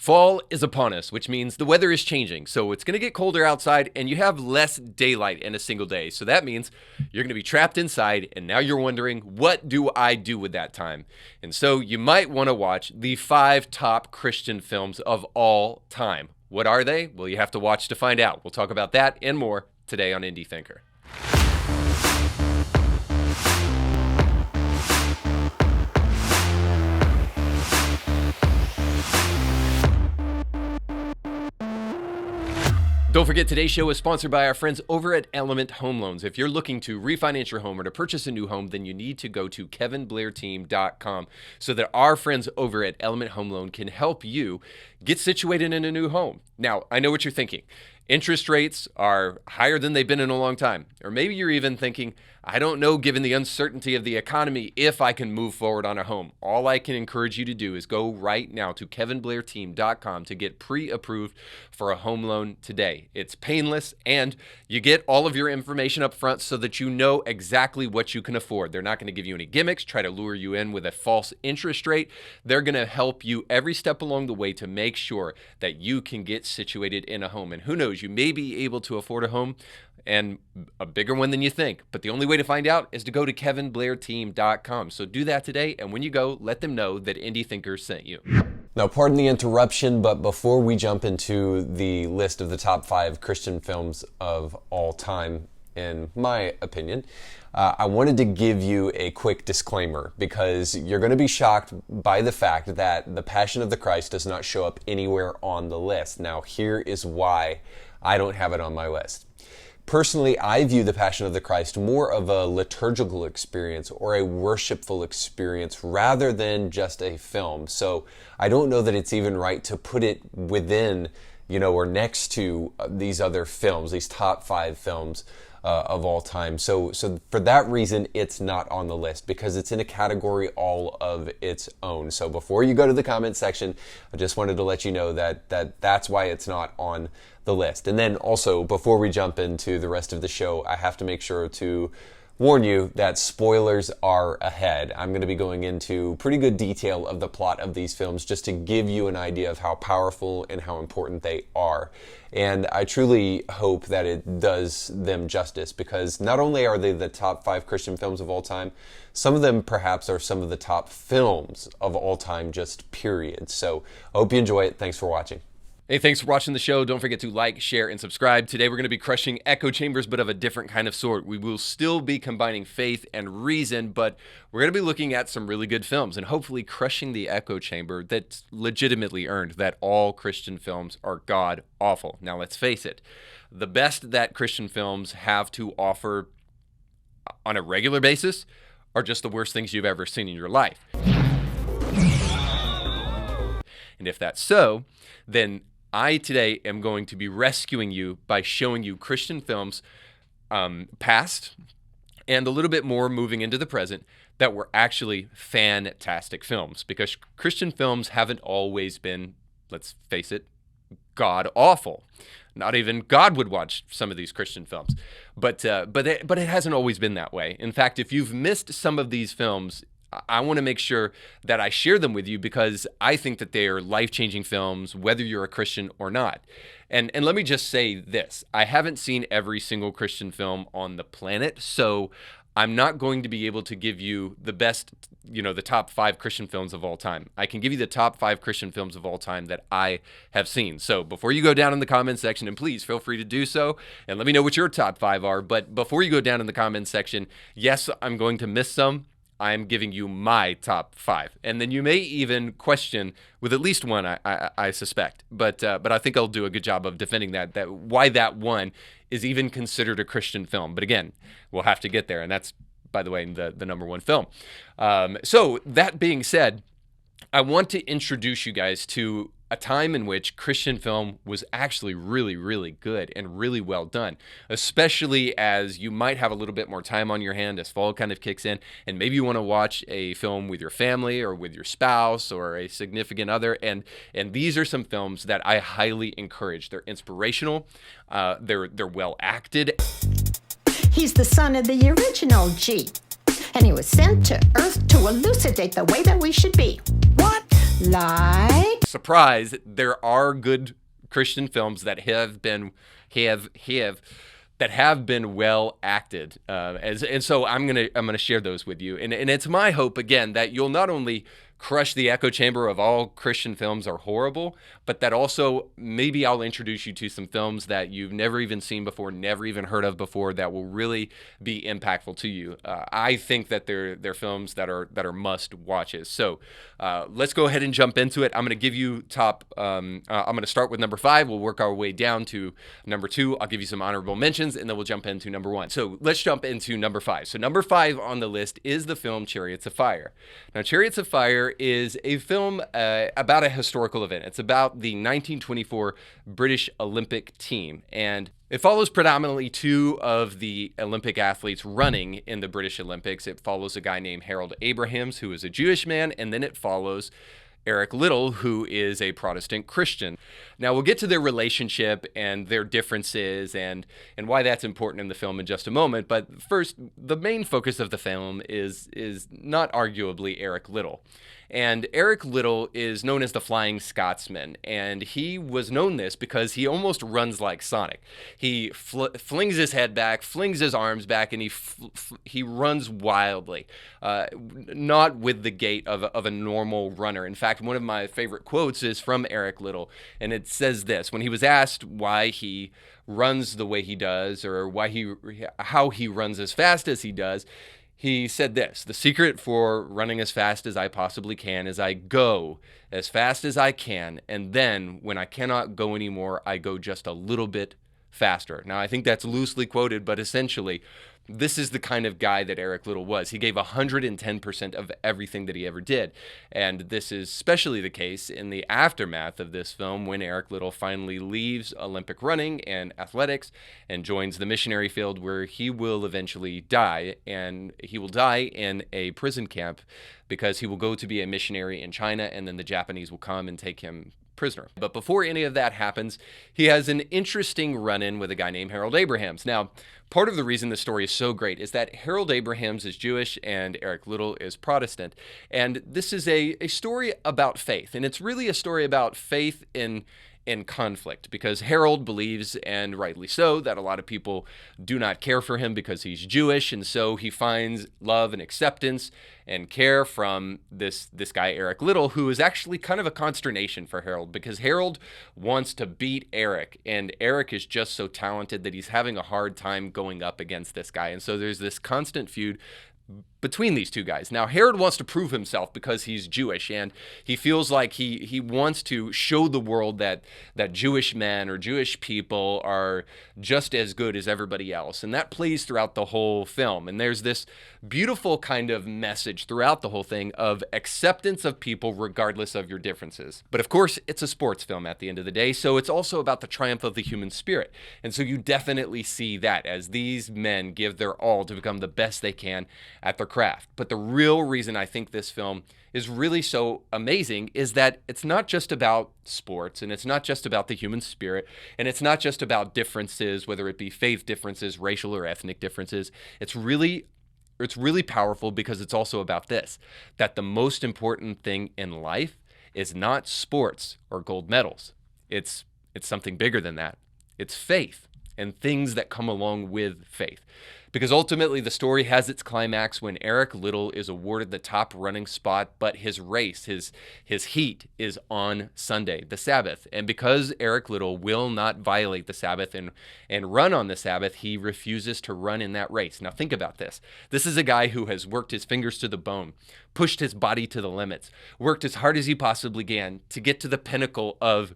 Fall is upon us, which means the weather is changing. So it's going to get colder outside and you have less daylight in a single day. So that means you're going to be trapped inside, and now you're wondering, what do I do with that time? And so you might want to watch the 5 top Christian films of all time. What are they? Well, you have to watch to find out. We'll talk about that and more today on Indie Thinker. Don't forget, today's show is sponsored by our friends over at Element Home Loans. If you're looking to refinance your home or to purchase a new home, then you need to go to KevinBlairTeam.com so that our friends over at Element Home Loan can help you get situated in a new home. Now, I know what you're thinking. Interest rates are higher than they've been in a long time. Or maybe you're even thinking, I don't know, given the uncertainty of the economy, if I can move forward on a home. All I can encourage you to do is go right now to KevinBlairTeam.com to get pre-approved for a home loan today. It's painless, and you get all of your information up front so that you know exactly what you can afford. They're not going to give you any gimmicks, try to lure you in with a false interest rate. They're going to help you every step along the way to make sure that you can get situated in a home. And who knows, you may be able to afford a home, and a bigger one than you think. But the only way to find out is to go to KevinBlairTeam.com. So do that today, and when you go, let them know that Indie Thinker sent you. Now, pardon the interruption, but before we jump into the list of the top 5 Christian films of all time, in my opinion, I wanted to give you a quick disclaimer, because you're going to be shocked by the fact that The Passion of the Christ does not show up anywhere on the list. Now, here is why I don't have it on my list. Personally, I view The Passion of the Christ more of a liturgical experience or a worshipful experience rather than just a film. So I don't know that it's even right to put it within, or next to these other films, these top 5 films of all time. So for that reason, it's not on the list, because it's in a category all of its own. So before you go to the comment section, I just wanted to let you know that's why it's not on the list. And then also, before we jump into the rest of the show, I have to make sure to warn you that spoilers are ahead. I'm going to be going into pretty good detail of the plot of these films just to give you an idea of how powerful and how important they are. And I truly hope that it does them justice, because not only are they the top 5 Christian films of all time, some of them perhaps are some of the top films of all time, just period. So I hope you enjoy it. Thanks for watching. Hey, thanks for watching the show. Don't forget to like, share, and subscribe. Today we're going to be crushing echo chambers, but of a different kind of sort. We will still be combining faith and reason, but we're going to be looking at some really good films and hopefully crushing the echo chamber that's legitimately earned that all Christian films are god-awful. Now, let's face it. The best that Christian films have to offer on a regular basis are just the worst things you've ever seen in your life. And if that's so, then I today am going to be rescuing you by showing you Christian films, past and a little bit more moving into the present, that were actually fantastic films. Because Christian films haven't always been, let's face it, god-awful. Not even God would watch some of these Christian films. But it hasn't always been that way. In fact, if you've missed some of these films, I want to make sure that I share them with you, because I think that they are life-changing films, whether you're a Christian or not. And let me just say this. I haven't seen every single Christian film on the planet, so I'm not going to be able to give you the best, the top 5 Christian films of all time. I can give you the top 5 Christian films of all time that I have seen. So before you go down in the comments section, and please feel free to do so, and let me know what your top 5 are. But before you go down in the comments section, yes, I'm going to miss some. I'm giving you my top 5. And then you may even question with at least one, I suspect. But I think I'll do a good job of defending that why that one is even considered a Christian film. But again, we'll have to get there. And that's, by the way, the number 1 film. So that being said, I want to introduce you guys to a time in which Christian film was actually really, really good and really well done, especially as you might have a little bit more time on your hand as fall kind of kicks in, and maybe you want to watch a film with your family or with your spouse or a significant other, and these are some films that I highly encourage. They're inspirational, they're well acted. He's the son of the original G, and he was sent to Earth to elucidate the way that we should be. What? Like, Surprise, there are good Christian films that have been well acted, and so I'm gonna share those with you, and it's my hope again that you'll not only crush the echo chamber of all Christian films are horrible, but that also maybe I'll introduce you to some films that you've never even seen before, never even heard of before, that will really be impactful to you. I think that they're films that are must watches. So let's go ahead and jump into it. I'm going to give you I'm going to start with number 5. We'll work our way down to number 2. I'll give you some honorable mentions, and then we'll jump into number 1. So let's jump into number 5. So number 5 on the list is the film Chariots of Fire. Now, Chariots of Fire is a film about a historical event. It's about the 1924 British Olympic team, and it follows predominantly 2 of the Olympic athletes running in the British Olympics. It follows a guy named Harold Abrahams, who is a Jewish man, and then it follows Eric Liddell, who is a Protestant Christian. Now, we'll get to their relationship and their differences and why that's important in the film in just a moment. But first, the main focus of the film is not arguably Eric Liddell. And Eric Liddell is known as the Flying Scotsman, and he was known this because he almost runs like Sonic. He flings his head back, flings his arms back, and he runs wildly, not with the gait of a normal runner. In fact, one of my favorite quotes is from Eric Liddell, and it says this: when he was asked why he runs the way he does, or how he runs as fast as he does, he said this: the secret for running as fast as I possibly can is I go as fast as I can, and then when I cannot go anymore, I go just a little bit faster. Now, I think that's loosely quoted, but essentially, this is the kind of guy that Eric Liddell was. He gave 110% of everything that he ever did. And this is especially the case in the aftermath of this film, when Eric Liddell finally leaves Olympic running and athletics and joins the missionary field, where he will eventually die. And he will die in a prison camp because he will go to be a missionary in China, and then the Japanese will come and take him prisoner. But before any of that happens, he has an interesting run-in with a guy named Harold Abrahams. Now, part of the reason the story is so great is that Harold Abrahams is Jewish and Eric Liddell is Protestant. And this is a story about faith. And it's really a story about faith in conflict, because Harold believes, and rightly so, that a lot of people do not care for him because he's Jewish, and so he finds love and acceptance and care from this guy Eric Liddell, who is actually kind of a consternation for Harold, because Harold wants to beat Eric, and Eric is just so talented that he's having a hard time going up against this guy. And so there's this constant feud between these two guys. Now, Harold wants to prove himself because he's Jewish, and he feels like he wants to show the world that Jewish men or Jewish people are just as good as everybody else. And that plays throughout the whole film. And there's this beautiful kind of message throughout the whole thing of acceptance of people regardless of your differences. But of course, it's a sports film at the end of the day, so it's also about the triumph of the human spirit. And so you definitely see that as these men give their all to become the best they can at their craft. But the real reason I think this film is really so amazing is that it's not just about sports, and it's not just about the human spirit, and it's not just about differences, whether it be faith differences, racial or ethnic differences. It's really powerful because it's also about this, that the most important thing in life is not sports or gold medals. It's something bigger than that. It's faith and things that come along with faith. Because ultimately the story has its climax when Eric Liddell is awarded the top running spot, but his race, his heat is on Sunday, the Sabbath. And because Eric Liddell will not violate the Sabbath and run on the Sabbath, he refuses to run in that race. Now think about this. This is a guy who has worked his fingers to the bone, pushed his body to the limits, worked as hard as he possibly can to get to the pinnacle of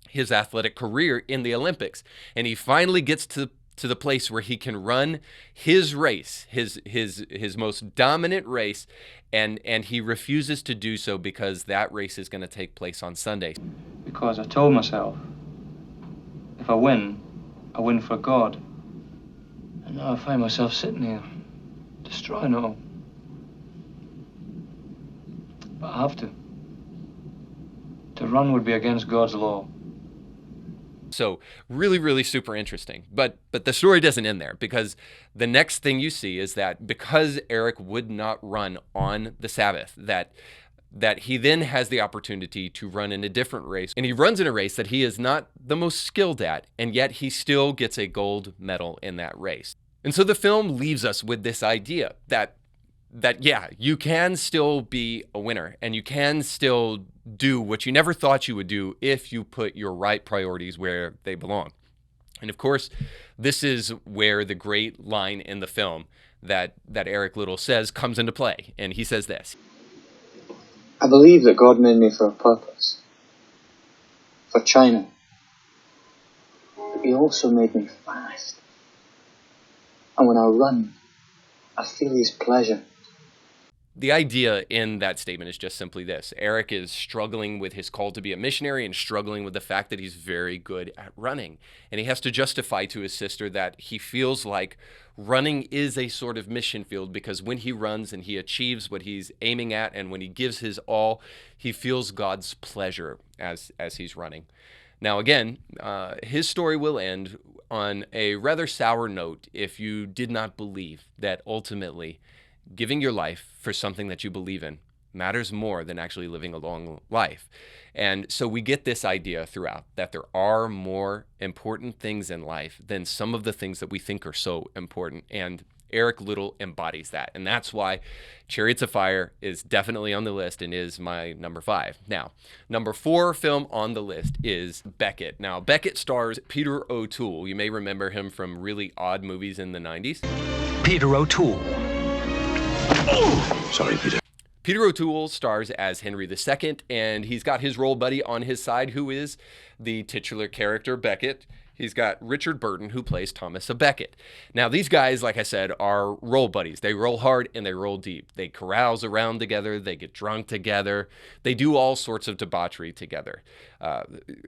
his athletic career in the Olympics. And he finally gets to the place where he can run his race, his most dominant race, and he refuses to do so because that race is going to take place on Sunday. Because I told myself, if I win for God. And now I find myself sitting here, destroying it all. But I have to. To run would be against God's law. So really, really super interesting. But the story doesn't end there, because the next thing you see is that because Eric would not run on the Sabbath, that that he then has the opportunity to run in a different race. And he runs in a race that he is not the most skilled at, and yet he still gets a gold medal in that race. And so the film leaves us with this idea that yeah, you can still be a winner, and you can still do what you never thought you would do if you put your right priorities where they belong. And of course, this is where the great line in the film that Eric Liddell says comes into play. And he says this: I believe that God made me for a purpose. For China. But He also made me fast. And when I run, I feel His pleasure. The idea in that statement is just simply this. Eric is struggling with his call to be a missionary and struggling with the fact that he's very good at running. And he has to justify to his sister that he feels like running is a sort of mission field, because when he runs and he achieves what he's aiming at, and when he gives his all, he feels God's pleasure as he's running. Now, again, his story will end on a rather sour note if you did not believe that ultimately giving your life for something that you believe in matters more than actually living a long life. And so we get this idea throughout that there are more important things in life than some of the things that we think are so important. And Eric Liddell embodies that. And that's why Chariots of Fire is definitely on the list and is my number 5. Now, number 4 film on the list is Beckett. Now, Beckett stars Peter O'Toole. You may remember him from really odd movies in the 90s. Peter O'Toole. Sorry, Peter. Peter O'Toole stars as Henry II, and he's got his role buddy on his side, who is the titular character, Beckett. He's got Richard Burton, who plays Thomas à Becket. Now, these guys, like I said, are role buddies. They roll hard and they roll deep. They carouse around together. They get drunk together. They do all sorts of debauchery together.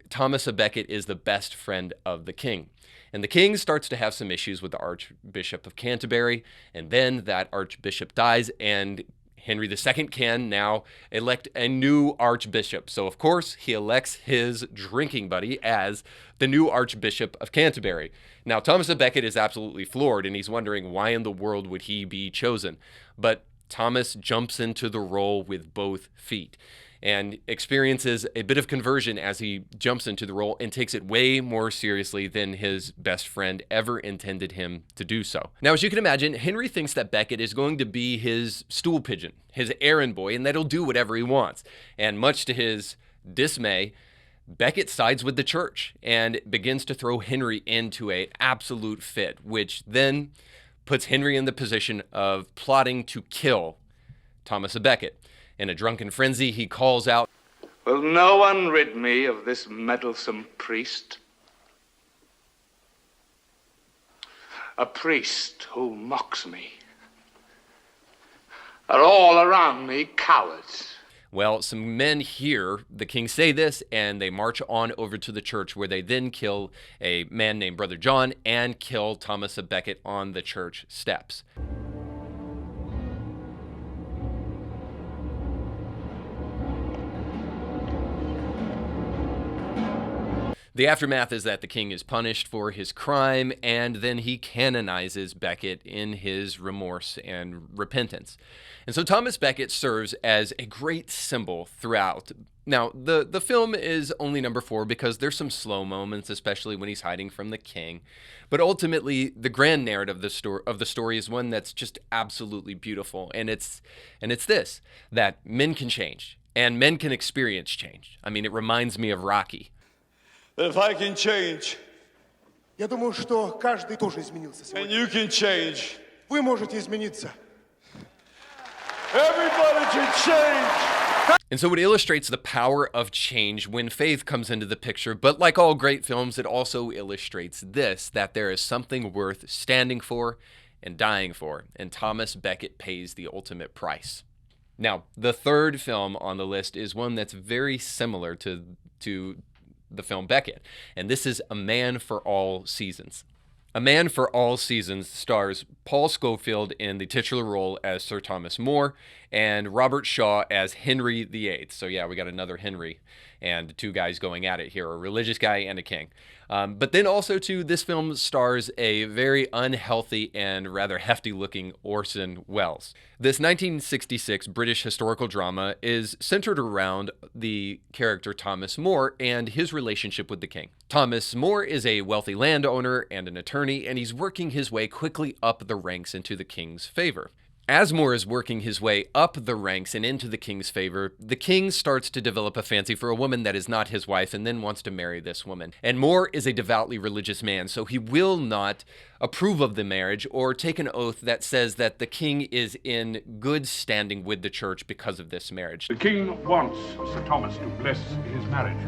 Thomas à Becket is the best friend of the king. And the king starts to have some issues with the Archbishop of Canterbury, and then that archbishop dies, and Henry II can now elect a new archbishop. So, of course, he elects his drinking buddy as the new Archbishop of Canterbury. Now, Thomas à Becket is absolutely floored, and he's wondering why in the world would he be chosen. But Thomas jumps into the role with both feet and experiences a bit of conversion as he jumps into the role and takes it way more seriously than his best friend ever intended him to do so. Now, as you can imagine, Henry thinks that Becket is going to be his stool pigeon, his errand boy, and that he'll do whatever he wants. And much to his dismay, Becket sides with the church and begins to throw Henry into an absolute fit, which then puts Henry in the position of plotting to kill Thomas à Becket. In a drunken frenzy, he calls out, "Will no one rid me of this meddlesome priest? A priest who mocks me. Are all around me cowards?" Well, some men hear the king say this, and they march on over to the church, where they then kill a man named Brother John and kill Thomas à Becket on the church steps. The aftermath is that the king is punished for his crime, and then he canonizes Becket in his remorse and repentance. And so Thomas Becket serves as a great symbol throughout. Now, the film is only number 4 because there's some slow moments, especially when he's hiding from the king. But ultimately, the grand narrative of the story is one that's just absolutely beautiful. And it's this, that men can change, and men can experience change. I mean, it reminds me of Rocky. That if I can change, Я думаю, что каждый тоже изменился and сегодня. you can change, Вы можете измениться. everybody can change. And so it illustrates the power of change when faith comes into the picture. But like all great films, it also illustrates this, that there is something worth standing for and dying for. And Thomas Becket pays the ultimate price. Now, the third film on the list is one that's very similar to the film Becket, and this is A Man for All Seasons. A Man for All Seasons stars Paul Scofield in the titular role as Sir Thomas More and Robert Shaw as Henry VIII. So yeah, we got another Henry. and two guys going at it here, a religious guy and a king. But then also, too, this film stars a very unhealthy and rather hefty-looking Orson Welles. This 1966 British historical drama is centered around the character Thomas More and his relationship with the king. Thomas More is a wealthy landowner and an attorney, and he's working his way quickly up the ranks into the king's favor. As More is working his way up the ranks and into the king's favor, the king starts to develop a fancy for a woman that is not his wife and then wants to marry this woman. And More is a devoutly religious man, so he will not approve of the marriage or take an oath that says that the king is in good standing with the church because of this marriage. The king wants Sir Thomas to bless his marriage.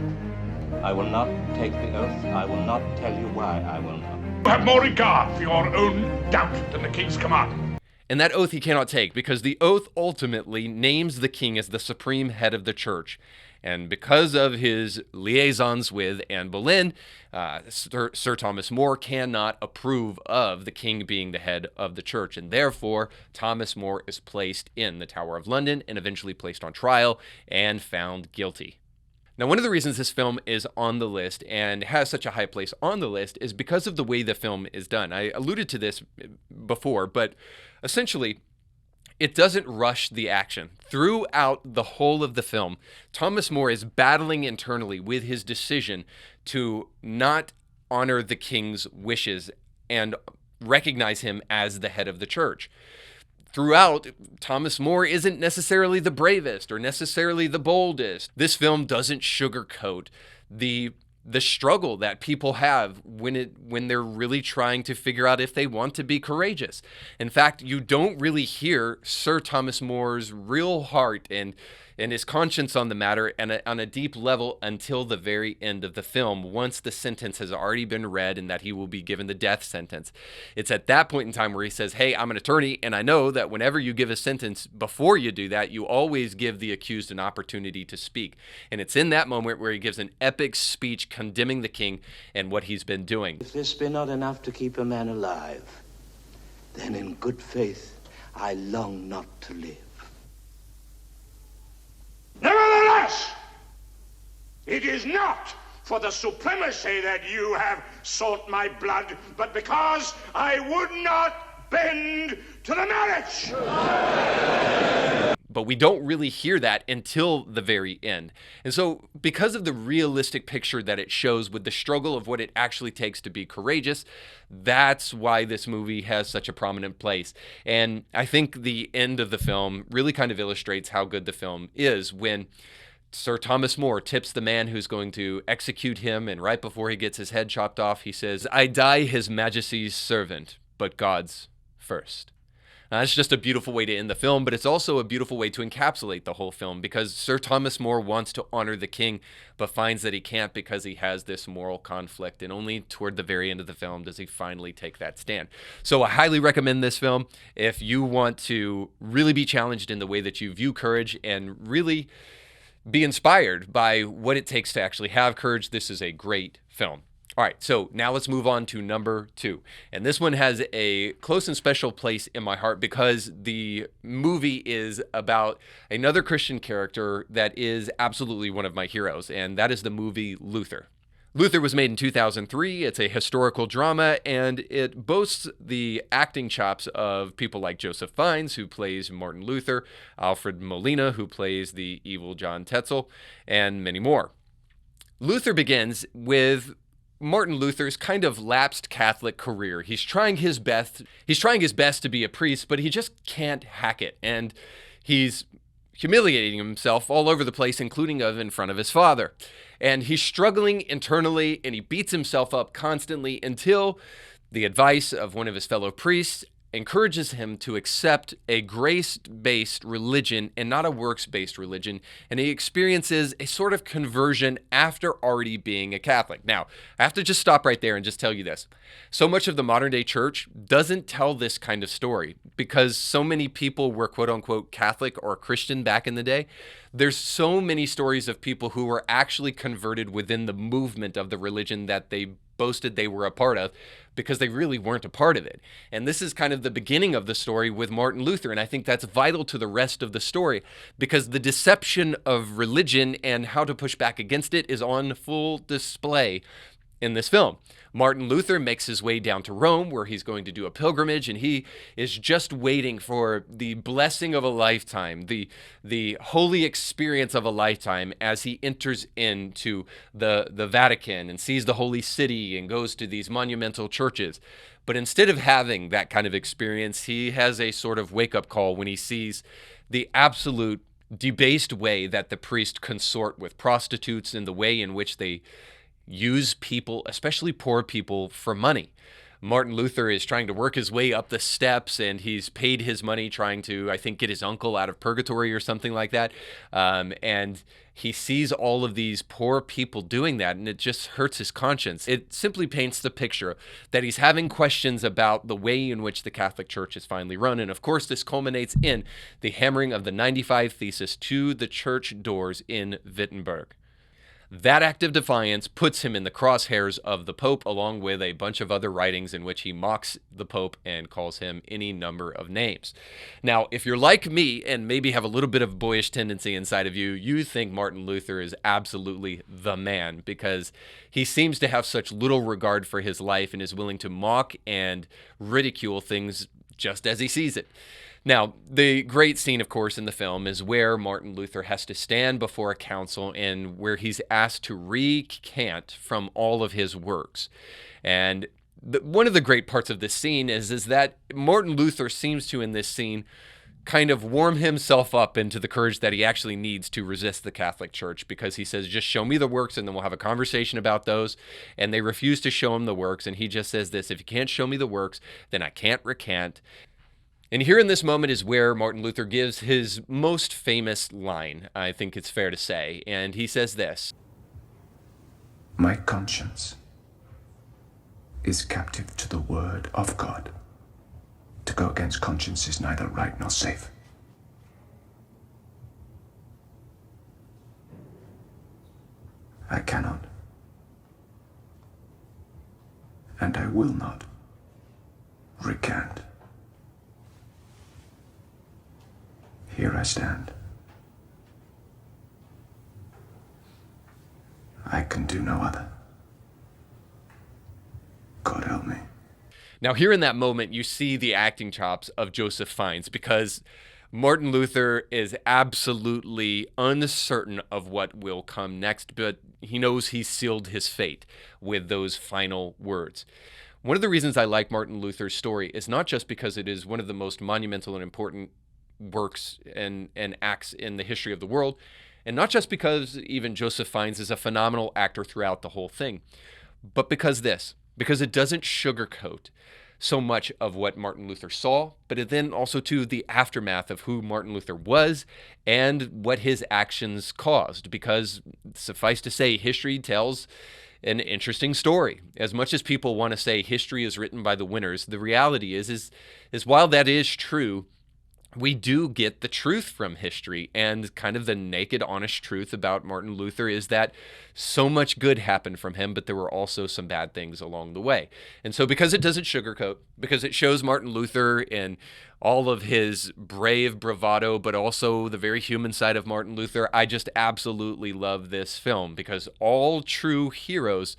I will not take the oath. I will not tell you why I will not. You have more regard for your own doubt than the king's command. And that oath he cannot take because the oath ultimately names the king as the supreme head of the church. And because of his liaisons with Anne Boleyn, Sir Thomas More cannot approve of the king being the head of the church. And therefore, Thomas More is placed in the Tower of London and eventually placed on trial and found guilty. Now, one of the reasons this film is on the list and has such a high place on the list is because of the way the film is done. I alluded to this before, but essentially, it doesn't rush the action. Throughout the whole of the film, Thomas More is battling internally with his decision to not honor the king's wishes and recognize him as the head of the church. Throughout, Thomas More isn't necessarily the bravest or necessarily the boldest. This film doesn't sugarcoat the struggle that people have when they're really trying to figure out if they want to be courageous. In fact, you don't really hear Sir Thomas More's real heart and his conscience on the matter and on a deep level until the very end of the film, once the sentence has already been read and that he will be given the death sentence. It's at that point in time where he says, hey, I'm an attorney, and I know that whenever you give a sentence, before you do that, you always give the accused an opportunity to speak. And it's in that moment where he gives an epic speech condemning the king and what he's been doing. If this be not enough to keep a man alive, then in good faith I long not to live. Nevertheless, it is not for the supremacy that you have sought my blood, but because I would not bend to the marriage. But we don't really hear that until the very end. And so because of the realistic picture that it shows with the struggle of what it actually takes to be courageous, that's why this movie has such a prominent place. And I think the end of the film really kind of illustrates how good the film is when Sir Thomas More tips the man who's going to execute him, and right before he gets his head chopped off, he says, "I die his majesty's servant, but God's first." Now, that's just a beautiful way to end the film, but it's also a beautiful way to encapsulate the whole film because Sir Thomas More wants to honor the king, but finds that he can't because he has this moral conflict, and only toward the very end of the film does he finally take that stand. So I highly recommend this film if you want to really be challenged in the way that you view courage and really be inspired by what it takes to actually have courage. This is a great film. All right, so now let's move on to number 2. And this one has a close and special place in my heart because the movie is about another Christian character that is absolutely one of my heroes, and that is the movie Luther. Luther was made in 2003. It's a historical drama, and it boasts the acting chops of people like Joseph Fiennes, who plays Martin Luther, Alfred Molina, who plays the evil John Tetzel, and many more. Luther begins with Martin Luther's kind of lapsed Catholic career. He's trying his best to be a priest, but he just can't hack it. And he's humiliating himself all over the place, including in front of his father. And he's struggling internally, and he beats himself up constantly until the advice of one of his fellow priests encourages him to accept a grace-based religion and not a works-based religion, and he experiences a sort of conversion after already being a Catholic. Now, I have to just stop right there and just tell you this. So much of the modern-day church doesn't tell this kind of story because so many people were quote-unquote Catholic or Christian back in the day. There's so many stories of people who were actually converted within the movement of the religion that they boasted they were a part of, because they really weren't a part of it. And this is kind of the beginning of the story with Martin Luther, and I think that's vital to the rest of the story, because the deception of religion and how to push back against it is on full display in this film. Martin Luther makes his way down to Rome, where he's going to do a pilgrimage, and he is just waiting for the blessing of a lifetime, the holy experience of a lifetime, as he enters into the Vatican and sees the Holy City and goes to these monumental churches. But instead of having that kind of experience, he has a sort of wake-up call when he sees the absolute debased way that the priests consort with prostitutes and the way in which they use people, especially poor people, for money. Martin Luther is trying to work his way up the steps, and he's paid his money trying to, I think, get his uncle out of purgatory or something like that. And he sees all of these poor people doing that, and it just hurts his conscience. It simply paints the picture that he's having questions about the way in which the Catholic Church is finally run. And of course, this culminates in the hammering of the 95 Thesis to the church doors in Wittenberg. That act of defiance puts him in the crosshairs of the Pope, along with a bunch of other writings in which he mocks the Pope and calls him any number of names. Now, if you're like me and maybe have a little bit of boyish tendency inside of you, you think Martin Luther is absolutely the man, because he seems to have such little regard for his life and is willing to mock and ridicule things just as he sees it. Now, the great scene, of course, in the film is where Martin Luther has to stand before a council and where he's asked to recant from all of his works. And one of the great parts of this scene is that Martin Luther seems to, in this scene, kind of warm himself up into the courage that he actually needs to resist the Catholic Church, because he says, just show me the works and then we'll have a conversation about those. And they refuse to show him the works. And he just says this: if you can't show me the works, then I can't recant. And here in this moment is where Martin Luther gives his most famous line, I think it's fair to say. And he says this: my conscience is captive to the word of God. To go against conscience is neither right nor safe. I cannot, and I will not, recant. Here I stand. I can do no other. God help me. Now, here in that moment, you see the acting chops of Joseph Fiennes, because Martin Luther is absolutely uncertain of what will come next, but he knows he's sealed his fate with those final words. One of the reasons I like Martin Luther's story is not just because it is one of the most monumental and important works and acts in the history of the world, and not just because even Joseph Fiennes is a phenomenal actor throughout the whole thing, but because it doesn't sugarcoat so much of what Martin Luther saw, but it then also to the aftermath of who Martin Luther was and what his actions caused. Because suffice to say, history tells an interesting story. As much as people want to say history is written by the winners, the reality is while that is true, we do get the truth from history, and kind of the naked, honest truth about Martin Luther is that so much good happened from him, but there were also some bad things along the way. And so because it doesn't sugarcoat, because it shows Martin Luther in all of his brave bravado, but also the very human side of Martin Luther, I just absolutely love this film, because all true heroes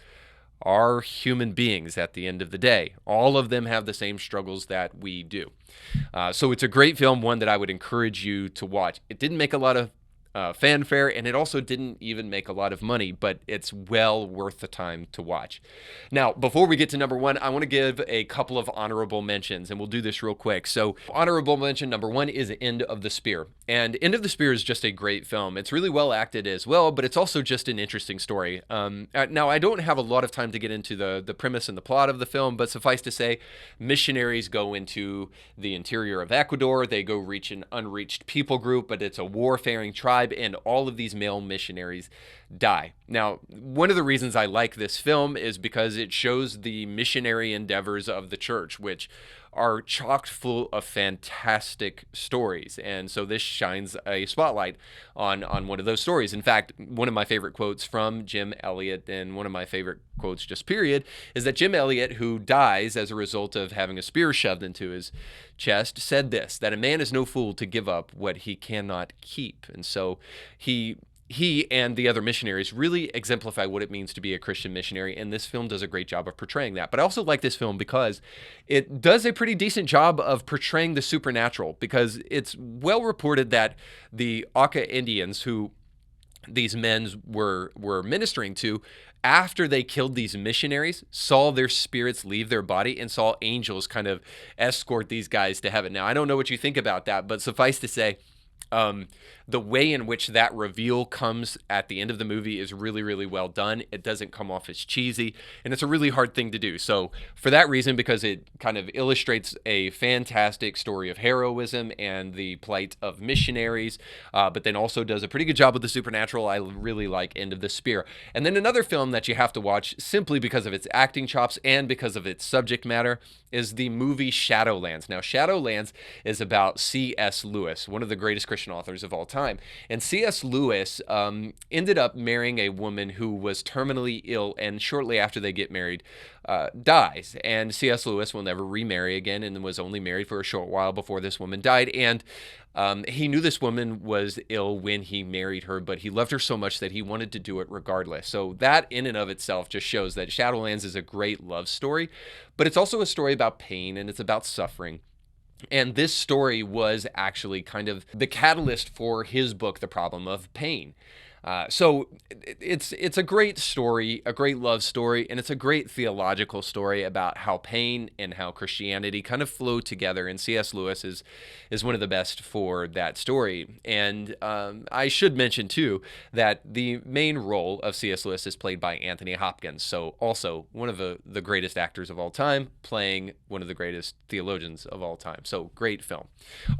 are human beings at the end of the day. All of them have the same struggles that we do. So it's a great film, one that I would encourage you to watch. It didn't make a lot of fanfare, and it also didn't even make a lot of money, but it's well worth the time to watch. Now, before we get to number one, I want to give a couple of honorable mentions, and we'll do this real quick. So, honorable mention number one is End of the Spear. And End of the Spear is just a great film. It's really well acted as well, but it's also just an interesting story. Now, I don't have a lot of time to get into the premise and the plot of the film, but suffice to say, missionaries go into the interior of Ecuador. They go reach an unreached people group, but it's a warfaring tribe, and all of these male missionaries die. Now, one of the reasons I like this film is because it shows the missionary endeavors of the church, which are chock full of fantastic stories. And so this shines a spotlight on one of those stories. In fact, one of my favorite quotes from Jim Elliot, and one of my favorite quotes just period, is that Jim Elliot, who dies as a result of having a spear shoved into his chest, said this, that a man is no fool to give up what he cannot keep. And so he and the other missionaries really exemplify what it means to be a Christian missionary, and this film does a great job of portraying that. But I also like this film because it does a pretty decent job of portraying the supernatural, because it's well reported that the Auca Indians, who these men were ministering to, after they killed these missionaries, saw their spirits leave their body and saw angels kind of escort these guys to heaven. Now, I don't know what you think about that, but suffice to say, the way in which that reveal comes at the end of the movie is really, really well done. It doesn't come off as cheesy, and it's a really hard thing to do. So for that reason, because it kind of illustrates a fantastic story of heroism and the plight of missionaries, but then also does a pretty good job with the supernatural, I really like End of the Spear. And then another film that you have to watch simply because of its acting chops and because of its subject matter is the movie Shadowlands. Now, Shadowlands is about C.S. Lewis, one of the greatest Christian authors of all time. And C.S. Lewis ended up marrying a woman who was terminally ill, and shortly after they get married, dies. And C.S. Lewis will never remarry again, and was only married for a short while before this woman died. And he knew this woman was ill when he married her, but he loved her so much that he wanted to do it regardless. So that in and of itself just shows that Shadowlands is a great love story, but it's also a story about pain, and it's about suffering. And this story was actually kind of the catalyst for his book, The Problem of Pain. So it's a great story, a great love story, and it's a great theological story about how pain and how Christianity kind of flow together. And C.S. Lewis is one of the best for that story. And I should mention, too, that the main role of C.S. Lewis is played by Anthony Hopkins. So also one of the greatest actors of all time, playing one of the greatest theologians of all time. So great film.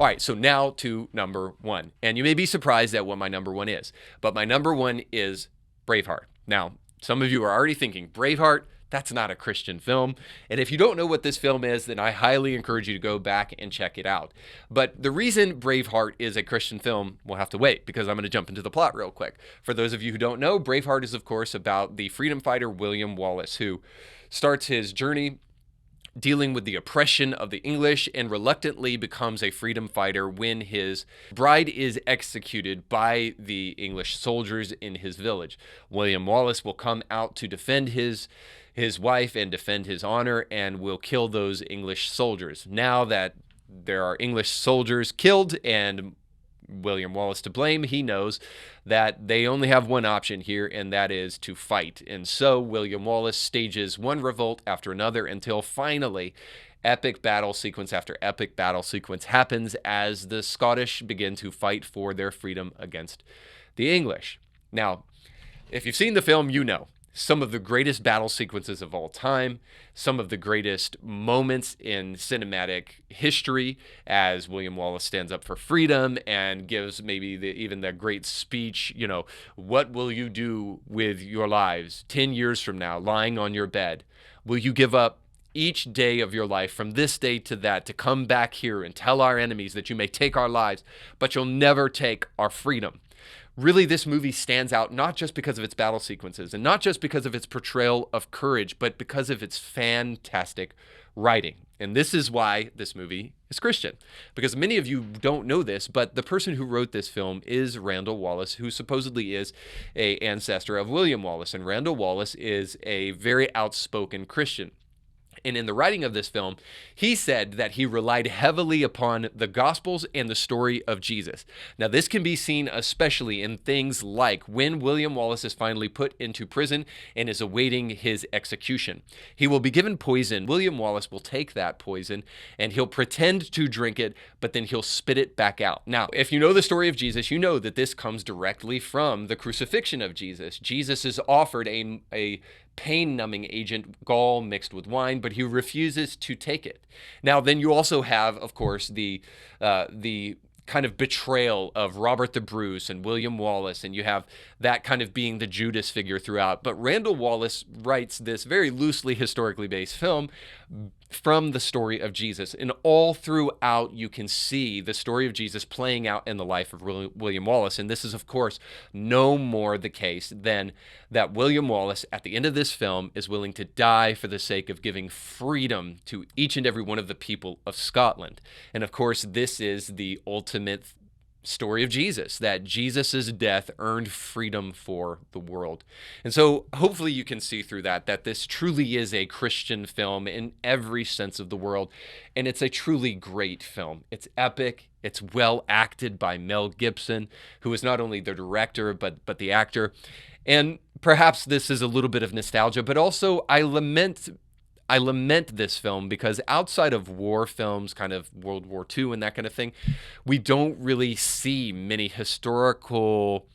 All right, so now to number one. And you may be surprised at what my number one is, but my number one is Braveheart. Now, some of you are already thinking, Braveheart, that's not a Christian film. And if you don't know what this film is, then I highly encourage you to go back and check it out. But the reason Braveheart is a Christian film, we'll have to wait, because I'm going to jump into the plot real quick. For those of you who don't know, Braveheart is, of course, about the freedom fighter William Wallace, who starts his journey dealing with the oppression of the English and reluctantly becomes a freedom fighter when his bride is executed by the English soldiers in his village. William Wallace will come out to defend his wife and defend his honor, and will kill those English soldiers. Now that there are English soldiers killed and William Wallace to blame, he knows that they only have one option here, and that is to fight. And so William Wallace stages one revolt after another until finally epic battle sequence after epic battle sequence happens as the Scottish begin to fight for their freedom against the English. Now, if you've seen the film, you know some of the greatest battle sequences of all time, some of the greatest moments in cinematic history as William Wallace stands up for freedom and gives maybe even the great speech, what will you do with your lives 10 years from now, lying on your bed? Will you give up each day of your life from this day to that to come back here and tell our enemies that you may take our lives, but you'll never take our freedom? Really, this movie stands out not just because of its battle sequences and not just because of its portrayal of courage, but because of its fantastic writing. And this is why this movie is Christian. Because many of you don't know this, but the person who wrote this film is Randall Wallace, who supposedly is an ancestor of William Wallace. And Randall Wallace is a very outspoken Christian. And in the writing of this film, he said that he relied heavily upon the Gospels and the story of Jesus. Now, this can be seen especially in things like when William Wallace is finally put into prison and is awaiting his execution. He will be given poison. William Wallace will take that poison and he'll pretend to drink it, but then he'll spit it back out. Now, if you know the story of Jesus, you know that this comes directly from the crucifixion of Jesus. Jesus is offered a pain-numbing agent, gall mixed with wine, but he refuses to take it. Now, then you also have, of course, the kind of betrayal of Robert the Bruce and William Wallace, and you have that kind of being the Judas figure throughout. But Randall Wallace writes this very loosely historically based film from the story of Jesus. And all throughout, you can see the story of Jesus playing out in the life of William Wallace. And this is, of course, no more the case than that William Wallace, at the end of this film, is willing to die for the sake of giving freedom to each and every one of the people of Scotland. And of course, this is the ultimate story of Jesus, that Jesus's death earned freedom for the world. And so hopefully you can see through that this truly is a Christian film in every sense of the world. And it's a truly great film. It's epic. It's well acted by Mel Gibson, who is not only the director, but the actor. And perhaps this is a little bit of nostalgia, but also I lament this film because outside of war films, kind of World War II and that kind of thing, we don't really see many historical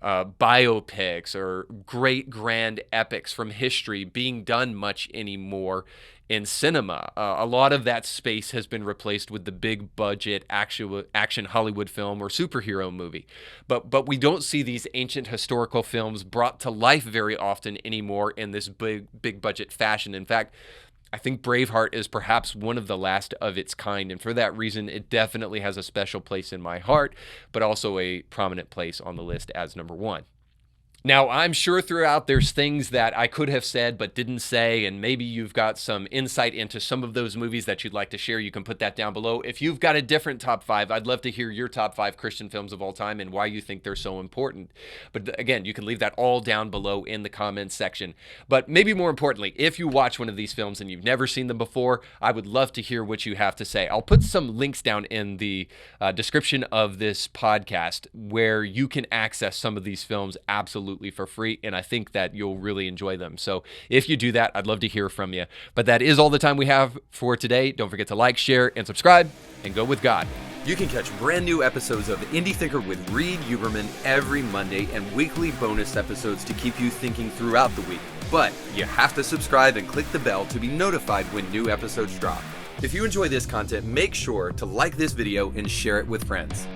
biopics or great grand epics from history being done much anymore in cinema. A lot of that space has been replaced with the big budget action Hollywood film or superhero movie. But we don't see these ancient historical films brought to life very often anymore in this big budget fashion. In fact, I think Braveheart is perhaps one of the last of its kind, and for that reason, it definitely has a special place in my heart, but also a prominent place on the list as number one. Now, I'm sure throughout there's things that I could have said but didn't say, and maybe you've got some insight into some of those movies that you'd like to share. You can put that down below. If you've got a different top five, I'd love to hear your top five Christian films of all time and why you think they're so important. But again, you can leave that all down below in the comments section. But maybe more importantly, if you watch one of these films and you've never seen them before, I would love to hear what you have to say. I'll put some links down in the description of this podcast where you can access some of these films absolutely for free, and I think that you'll really enjoy them. So if you do that, I'd love to hear from you. But that is all the time we have for today. Don't forget to like, share, and subscribe, and go with God. You can catch brand new episodes of Indie Thinker with Reed Huberman every Monday and weekly bonus episodes to keep you thinking throughout the week. But you have to subscribe and click the bell to be notified when new episodes drop. If you enjoy this content, make sure to like this video and share it with friends.